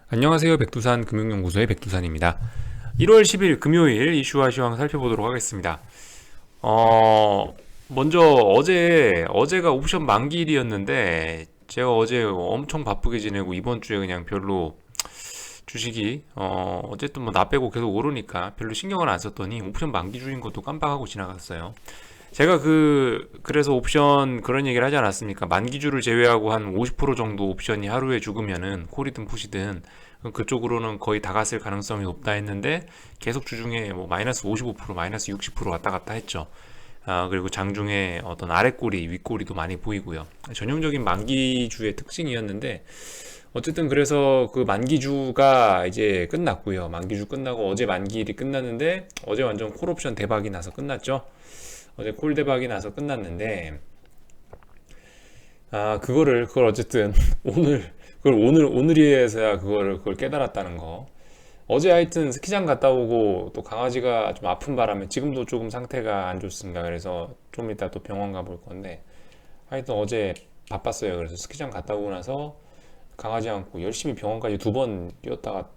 안녕하세요. 백두산 금융연구소의 백두산입니다. 1월 10일 금요일 이슈와 시황 살펴보도록 하겠습니다. 먼저 어제가 옵션 만기일이었는데 제가 어제 엄청 바쁘게 지내고 이번 주에 그냥 별로 주식이 어쨌든 뭐 나 빼고 계속 오르니까 별로 신경을 안 썼더니 옵션 만기주인 것도 깜빡하고 지나갔어요. 제가 그래서 옵션 그런 얘기를 하지 않았습니까? 만기주를 제외하고 한 50% 정도 옵션이 하루에 죽으면은 콜이든 풋이든 그쪽으로는 거의 다 갔을 가능성이 높다 했는데 계속 주중에 뭐 마이너스 55% 마이너스 60% 왔다 갔다 했죠. 그리고 장중에 어떤 아래꼬리 윗꼬리도 많이 보이고요. 전형적인 만기주의 특징이었는데 어쨌든 그래서 그 만기주가 이제 끝났고요. 만기주 끝나고 어제 만기일이 끝났는데 어제 완전 콜옵션 대박이 나서 끝났죠. 어제 콜 대박이 나서 끝났는데 그걸 어쨌든 오늘이에서야 그걸 깨달았다는 거. 어제 하여튼 스키장 갔다 오고 또 강아지가 좀 아픈 바람에 지금도 조금 상태가 안 좋습니다. 그래서 좀 이따 또 병원 가볼 건데 하여튼 어제 바빴어요. 그래서 스키장 갔다 오고 나서 강아지 안고 열심히 병원까지 두 번 뛰었다가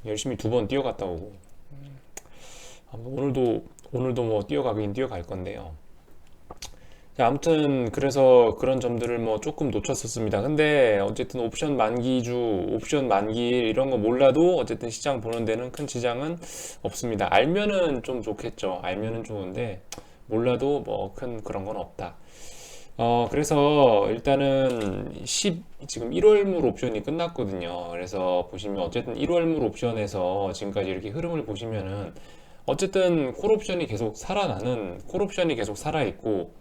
열심히 두 번 뛰어갔다 오고 오늘도 뭐 뛰어가긴 뛰어갈 건데요. 자, 아무튼 그래서 그런 점들을 뭐 조금 놓쳤었습니다. 근데 어쨌든 옵션 만기일 이런 거 몰라도 어쨌든 시장 보는 데는 큰 지장은 없습니다. 알면은 좀 좋겠죠. 알면은 좋은데 몰라도 뭐 큰 그런 건 없다. 그래서 일단은 지금 1월물 옵션이 끝났거든요. 그래서 보시면 어쨌든 1월물 옵션에서 지금까지 이렇게 흐름을 보시면은 어쨌든 콜옵션이 계속 살아있고,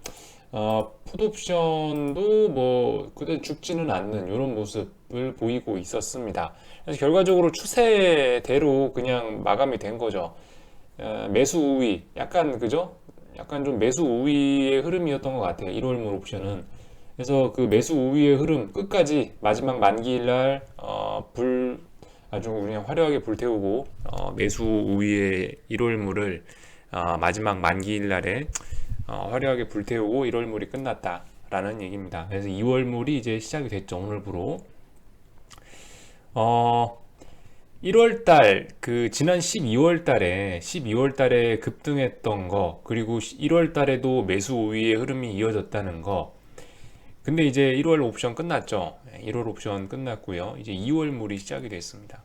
풋옵션도 뭐, 그때 죽지는 않는 이런 모습을 보이고 있었습니다. 그래서 결과적으로 추세대로 그냥 마감이 된 거죠. 매수 우위, 약간, 그죠? 약간 좀 매수 우위의 흐름이었던 것 같아요. 1월물 옵션은. 그래서 그 매수 우위의 흐름 끝까지 마지막 만기일 날, 아주 그냥 화려하게 불태우고 매수 우위의 1월물을 마지막 만기일 날에 화려하게 불태우고 1월물이 끝났다라는 얘기입니다. 그래서 2월물이 이제 시작이 됐죠. 오늘부로. 어, 1월 지난 12월 달에 급등했던 거, 그리고 1월 달에도 매수 우위의 흐름이 이어졌다는 거. 근데 이제 1월 옵션 끝났죠. 1월 옵션 끝났고요. 이제 2월 물이 시작이 됐습니다.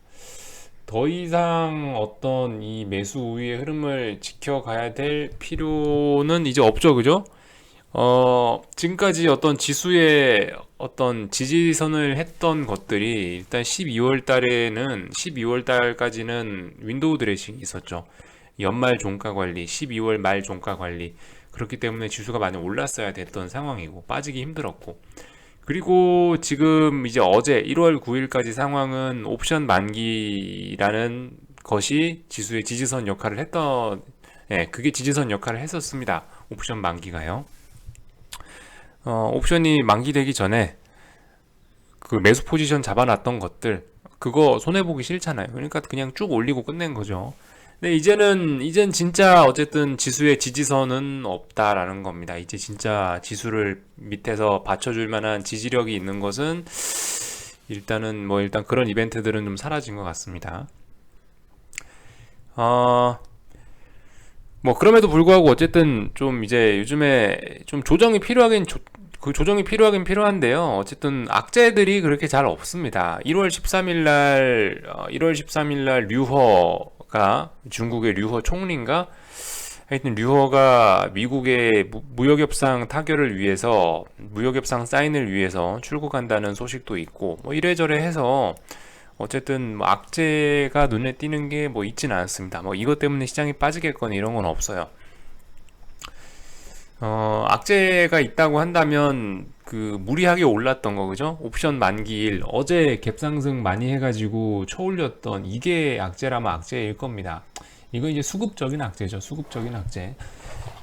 더 이상 어떤 이 매수 우위의 흐름을 지켜가야 될 필요는 이제 없죠, 그죠? 지금까지 어떤 지수의 어떤 지지선을 했던 것들이 일단 12월 달까지는 윈도우 드레싱이 있었죠. 연말 종가 관리, 12월 말 종가 관리. 그렇기 때문에 지수가 많이 올랐어야 됐던 상황이고 빠지기 힘들었고, 그리고 지금 이제 어제 1월 9일까지 상황은 옵션 만기라는 것이 지수의 지지선 역할을 그게 지지선 역할을 했었습니다. 옵션 만기가요. 옵션이 만기되기 전에 그 매수 포지션 잡아놨던 것들, 그거 손해보기 싫잖아요. 그러니까 그냥 쭉 올리고 끝낸 거죠. 근데 이젠 진짜 어쨌든 지수의 지지선은 없다라는 겁니다. 이제 진짜 지수를 밑에서 받쳐줄 만한 지지력이 있는 것은 일단 그런 이벤트들은 좀 사라진 것 같습니다. 어, 뭐 그럼에도 불구하고 어쨌든 좀 이제 요즘에 좀 그 조정이 필요하긴 필요한데요. 어쨌든 악재들이 그렇게 잘 없습니다. 1월 13일 날 중국의 류허 총리인가? 하여튼 류허가 미국의 무역협상 타결을 위해서 무역협상 사인을 위해서 출국한다는 소식도 있고 뭐 이래저래 해서 어쨌든 뭐 악재가 눈에 띄는 게 뭐 있지는 않습니다. 뭐 이것 때문에 시장이 빠지겠거나 이런 건 없어요. 악재가 있다고 한다면 그 무리하게 올랐던 거 그죠? 옵션 만기일 어제 갭상승 많이 해가지고 쳐올렸던 이게 악재라면 악재일 겁니다. 이거 이제 수급적인 악재죠. 수급적인 악재.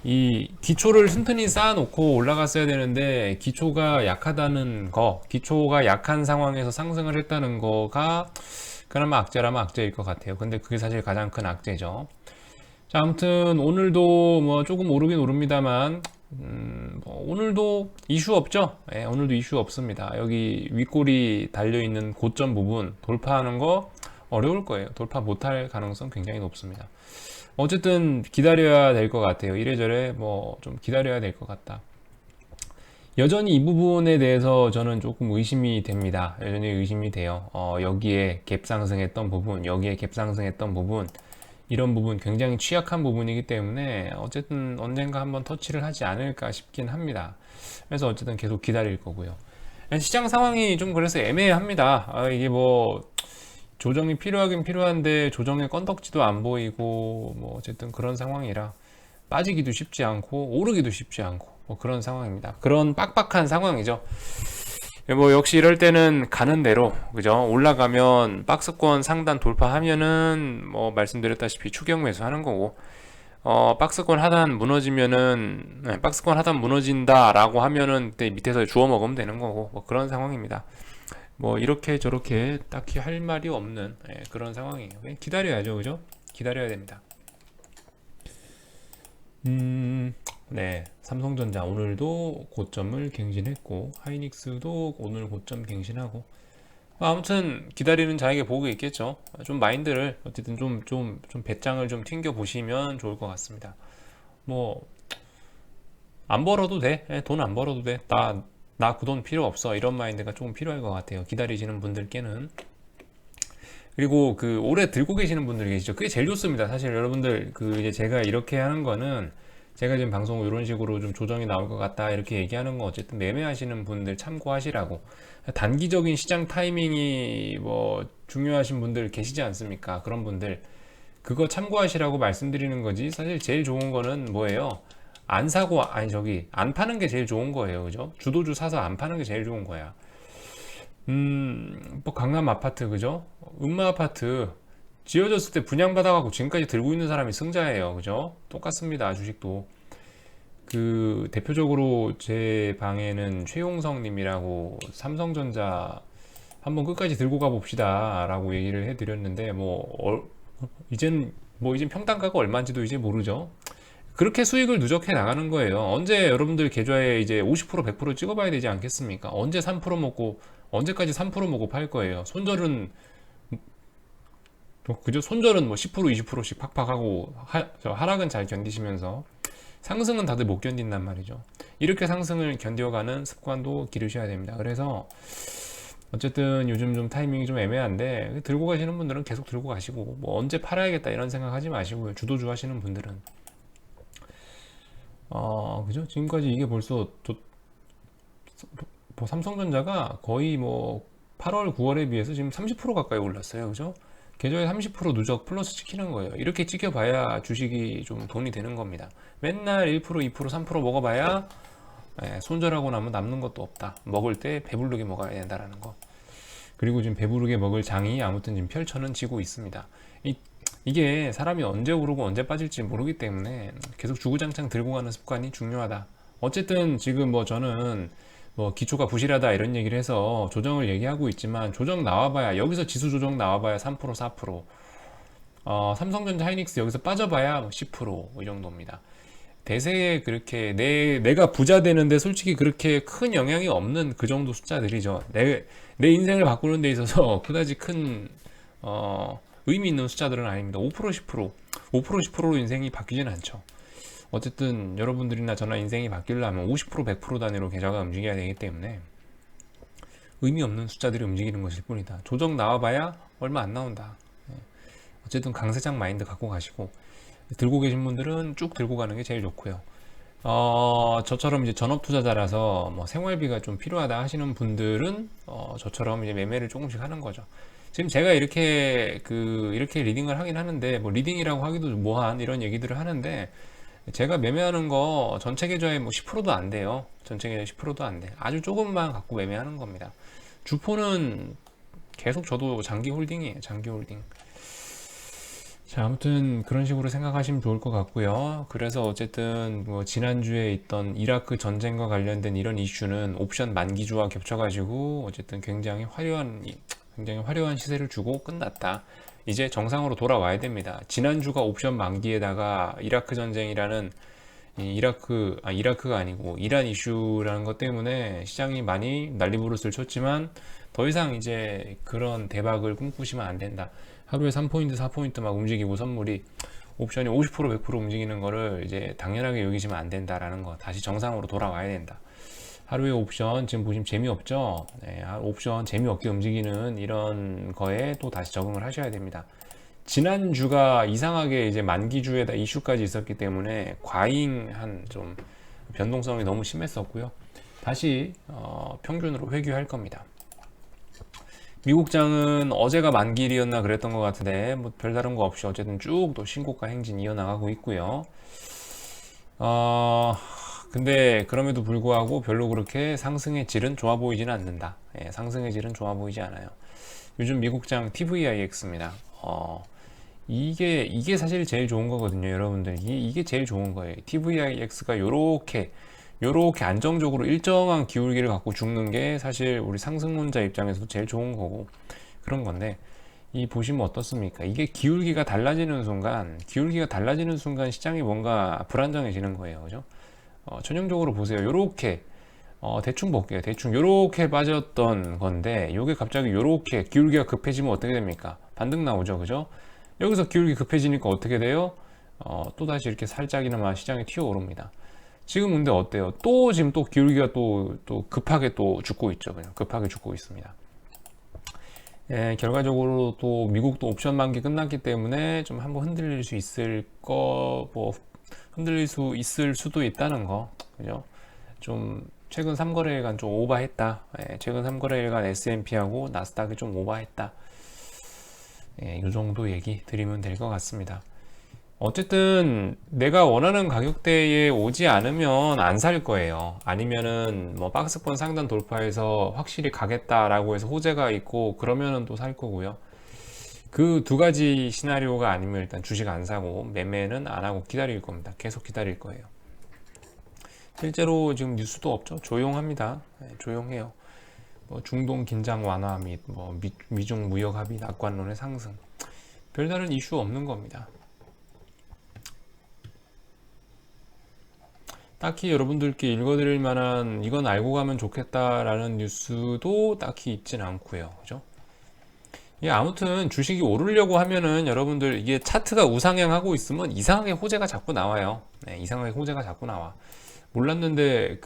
이 기초를 튼튼히 쌓아놓고 올라갔어야 되는데 기초가 약한 상황에서 상승을 했다는 거가 그나마 악재라면 악재일 것 같아요. 근데 그게 사실 가장 큰 악재죠. 자, 아무튼 오늘도 뭐 조금 오르긴 오릅니다만 오늘도 이슈 없죠? 예, 오늘도 이슈 없습니다. 여기 윗골이 달려있는 고점 부분 돌파하는 거 어려울 거예요. 돌파 못할 가능성 굉장히 높습니다. 어쨌든 기다려야 될 것 같아요. 이래저래 뭐 좀 기다려야 될 것 같다. 여전히 이 부분에 대해서 저는 조금 의심이 됩니다. 여전히 의심이 돼요. 여기에 갭 상승했던 부분, 여기에 갭 상승했던 부분, 이런 부분 굉장히 취약한 부분이기 때문에 어쨌든 언젠가 한번 터치를 하지 않을까 싶긴 합니다. 그래서 어쨌든 계속 기다릴 거고요. 시장 상황이 좀 그래서 애매합니다. 이게 뭐 조정이 필요하긴 필요한데 조정의 건덕지도 안 보이고 뭐 어쨌든 그런 상황이라 빠지기도 쉽지 않고 오르기도 쉽지 않고 뭐 그런 상황입니다. 그런 빡빡한 상황이죠. 뭐 역시 이럴 때는 가는 대로 그죠? 올라가면 박스권 상단 돌파하면은 뭐 말씀드렸다시피 추격 매수하는 거고 박스권 하단 무너지면은 박스권 하단 무너진다라고 하면은 그때 밑에서 주워 먹으면 되는 거고 뭐 그런 상황입니다. 뭐 이렇게 저렇게 딱히 할 말이 없는 그런 상황이에요. 기다려야죠, 그죠? 기다려야 됩니다. 네, 삼성전자 오늘도 고점을 갱신했고 하이닉스도 오늘 고점 갱신하고 아무튼 기다리는 자에게 복이 있겠죠. 좀 마인드를 어쨌든 좀 배짱을 좀 튕겨 보시면 좋을 것 같습니다. 뭐 안 벌어도 돼. 돈 안 벌어도 돼. 나 그 돈 필요 없어. 이런 마인드가 조금 필요할 것 같아요. 기다리시는 분들께는. 그리고 그 오래 들고 계시는 분들 계시죠. 그게 제일 좋습니다. 사실 여러분들 그 이제 제가 이렇게 하는 거는 제가 지금 방송 이런 식으로 좀 조정이 나올 것 같다 이렇게 얘기하는 건 어쨌든 매매하시는 분들 참고하시라고. 단기적인 시장 타이밍이 뭐 중요하신 분들 계시지 않습니까? 그런 분들 그거 참고하시라고 말씀드리는 거지. 사실 제일 좋은 거는 뭐예요? 안 사고 아니 저기 안 파는 게 제일 좋은 거예요. 그죠? 주도주 사서 안 파는 게 제일 좋은 거야. 뭐 강남 아파트 그죠? 음마 아파트 지어졌을 때 분양받아갖고 지금까지 들고 있는 사람이 승자예요. 그죠? 똑같습니다. 주식도. 그 대표적으로 제 방에는 최용성 님이라고 삼성전자 한번 끝까지 들고 가 봅시다 라고 얘기를 해드렸는데 이젠 평단가가 얼마인지도 이제 모르죠. 그렇게 수익을 누적해 나가는 거예요. 언제 여러분들 계좌에 이제 50% 100% 찍어봐야 되지 않겠습니까? 언제 3% 먹고 언제까지 3% 먹고 팔 거예요. 손절은 그죠? 손절은 뭐 10% 20%씩 팍팍 하고 하락은 잘 견디시면서 상승은 다들 못 견딘단 말이죠. 이렇게 상승을 견뎌가는 습관도 기르셔야 됩니다. 그래서 어쨌든 요즘 좀 타이밍이 좀 애매한데 들고 가시는 분들은 계속 들고 가시고 뭐 언제 팔아야겠다 이런 생각 하지 마시고요. 주도주 하시는 분들은 그죠? 지금까지 이게 벌써 뭐 삼성전자가 거의 뭐 8월 9월에 비해서 지금 30% 가까이 올랐어요. 그죠? 계좌에 30% 누적 플러스 찍히는 거예요. 이렇게 찍혀봐야 주식이 좀 돈이 되는 겁니다. 맨날 1%, 2%, 3% 먹어봐야 손절하고 나면 남는 것도 없다. 먹을 때 배부르게 먹어야 된다라는 거. 그리고 지금 배부르게 먹을 장이 아무튼 지금 펼쳐는 지고 있습니다. 이게 사람이 언제 오르고 언제 빠질지 모르기 때문에 계속 주구장창 들고 가는 습관이 중요하다. 어쨌든 지금 뭐 저는 뭐 기초가 부실하다 이런 얘기를 해서 조정을 얘기하고 있지만 조정 나와봐야 여기서 지수 조정 나와봐야 3% 4% 삼성전자 하이닉스 여기서 빠져봐야 10%이 정도입니다. 대세에 그렇게 내가 부자 되는데 솔직히 그렇게 큰 영향이 없는 그 정도 숫자들이죠. 내 인생을 바꾸는 데 있어서 그다지 큰 의미 있는 숫자들은 아닙니다. 5% 10% 5% 10%로 인생이 바뀌진 않죠. 어쨌든 여러분들이나 저나 인생이 바뀌려면 50% 100% 단위로 계좌가 움직여야 되기 때문에 의미 없는 숫자들이 움직이는 것일 뿐이다. 조정 나와봐야 얼마 안 나온다. 어쨌든 강세장 마인드 갖고 가시고 들고 계신 분들은 쭉 들고 가는 게 제일 좋고요. 저처럼 이제 전업 투자자라서 뭐 생활비가 좀 필요하다 하시는 분들은 저처럼 이제 매매를 조금씩 하는 거죠. 지금 제가 이렇게 이렇게 리딩을 하긴 하는데 뭐 리딩이라고 하기도 뭐한 이런 얘기들을 하는데 제가 매매하는 거 전체 계좌에 뭐 10%도 안 돼요. 전체 계좌에 10%도 안 돼. 아주 조금만 갖고 매매하는 겁니다. 주포는 계속 저도 장기 홀딩이에요. 장기 홀딩. 자, 아무튼 그런 식으로 생각하시면 좋을 것 같고요. 그래서 어쨌든 뭐 지난주에 있던 이라크 전쟁과 관련된 이런 이슈는 옵션 만기주와 겹쳐가지고 어쨌든 굉장히 화려한 시세를 주고 끝났다. 이제 정상으로 돌아와야 됩니다. 지난주가 옵션 만기에다가 이라크 전쟁이라는 이 이라크가 아니고 이란 이슈라는 것 때문에 시장이 많이 난리부르스를 쳤지만 더 이상 이제 그런 대박을 꿈꾸시면 안 된다. 하루에 3포인트, 4포인트 막 움직이고 선물이 옵션이 50%, 100% 움직이는 거를 이제 당연하게 여기시면 안 된다라는 거. 다시 정상으로 돌아와야 된다. 하루에 옵션 지금 보시면 재미없죠? 네, 옵션 재미없게 움직이는 이런 거에 또 다시 적응을 하셔야 됩니다. 지난주가 이상하게 이제 만기주에다 이슈까지 있었기 때문에 과잉한 좀 변동성이 너무 심했었고요. 다시 평균으로 회귀할 겁니다. 미국장은 어제가 만기일이었나 그랬던 것 같은데 뭐 별다른 거 없이 어쨌든 쭉 또 신고가 행진 이어나가고 있고요. 근데 그럼에도 불구하고 별로 그렇게 상승의 질은 좋아 보이지는 않는다. 예, 상승의 질은 좋아 보이지 않아요. 요즘 미국장 TVIX입니다. 이게 사실 제일 좋은 거거든요, 여러분들. 이게 제일 좋은 거예요. TVIX가 요렇게 안정적으로 일정한 기울기를 갖고 죽는 게 사실 우리 상승론자 입장에서도 제일 좋은 거고 그런 건데, 이 보시면 어떻습니까? 이게 기울기가 달라지는 순간 시장이 뭔가 불안정해지는 거예요, 그죠? 전형적으로 보세요. 요렇게 대충 볼게요. 대충 요렇게 빠졌던 건데 요게 갑자기 요렇게 기울기가 급해지면 어떻게 됩니까? 반등 나오죠, 그죠? 여기서 기울기 급해지니까 어떻게 돼요? 또다시 이렇게 살짝이나마 시장이 튀어오릅니다. 지금 근데 어때요? 지금 또 기울기가 또 급하게 또 죽고 있죠. 그냥 급하게 죽고 있습니다. 예, 결과적으로 또 미국도 옵션 만기 끝났기 때문에 좀 한번 흔들릴 수 있을 흔들릴 수 있을 수도 있다는 거, 그죠? 좀 최근 3거래일간 좀 오버했다. 예, 최근 3거래일간 S&P하고 나스닥이 좀 오버했다. 예, 이 정도 얘기 드리면 될 것 같습니다. 어쨌든 내가 원하는 가격대에 오지 않으면 안 살 거예요. 아니면은 뭐 박스권 상단 돌파해서 확실히 가겠다라고 해서 호재가 있고 그러면은 또 살 거고요. 그 두 가지 시나리오가 아니면 일단 주식 안 사고 매매는 안 하고 기다릴 겁니다. 계속 기다릴 거예요. 실제로 지금 뉴스도 없죠. 조용합니다. 네, 조용해요. 뭐 중동 긴장 완화 및 뭐 미중 무역 합의 낙관론의 상승, 별다른 이슈 없는 겁니다. 딱히 여러분들께 읽어드릴 만한 이건 알고 가면 좋겠다라는 뉴스도 딱히 있진 않고요, 그죠? 예, 아무튼 주식이 오르려고 하면은 여러분들 이게 차트가 우상향하고 있으면 이상하게 호재가 자꾸 나와요. 네, 이상하게 호재가 자꾸 나와. 몰랐는데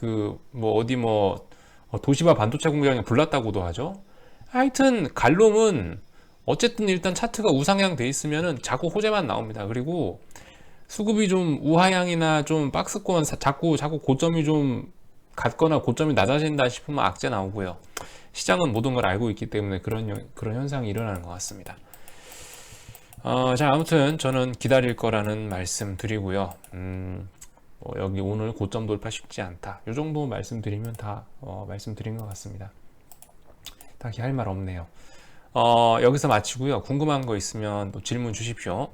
도시바 반도체 공장이 불났다고도 하죠. 하여튼 갈롬은 어쨌든 일단 차트가 우상향 돼 있으면은 자꾸 호재만 나옵니다. 그리고 수급이 좀 우하향이나 좀 박스권 자꾸 고점이 좀 같거나 고점이 낮아진다 싶으면 악재 나오고요. 시장은 모든 걸 알고 있기 때문에 그런 현상이 일어나는 것 같습니다. 자, 아무튼 저는 기다릴 거라는 말씀 드리고요. 여기 오늘 고점 돌파 쉽지 않다. 이 정도 말씀드리면 다 말씀드린 것 같습니다. 딱히 할 말 없네요. 여기서 마치고요. 궁금한 거 있으면 또 질문 주십시오.